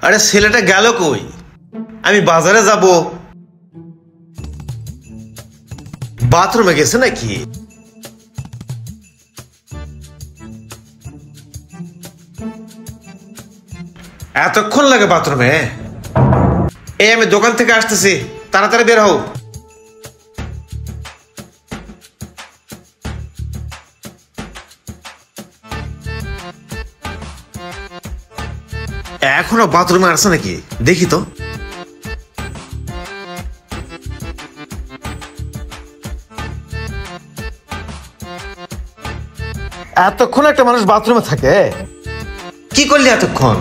আরে ছেলেটা গেল কই? আমি বাজারে যাব। বাথরুমে গেছে নাকি? এতক্ষণ লাগে বাথরুমে? এই আমি দোকান থেকে আসতেছি, তাড়াতাড়ি বের হও। এখনো বাথরুমে আসছে নাকি দেখি তো। এতক্ষণ একটা মানুষ বাথরুমে থাকে? কি করলি এতক্ষণ?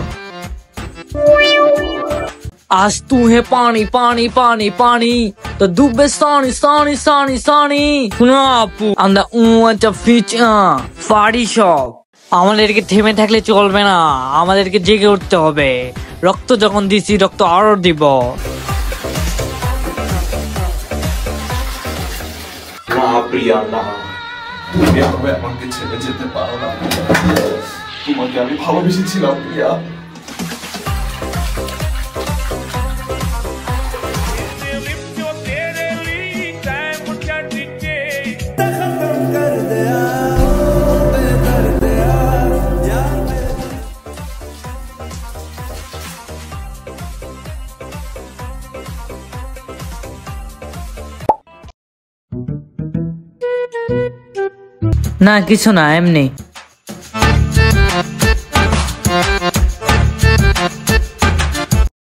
आज तू है पानी पानी पानी पानी तो डूबे सानी सानी सानी सानी শুনো আপু আমরা একটা ফাড়ি শপ আমাদেরকে থেমে থাকলে চলবে না, আমাদেরকে জেগে উঠতে হবে। রক্ত যখন দিছি রক্ত আরো দিব। না প্রিয়া না, তুমি আমাকে ছেড়ে যেতে পারো না। তোমাকে আমি ভালোবেসেছিলাম প্রিয়া। না কিছু না, এমনি।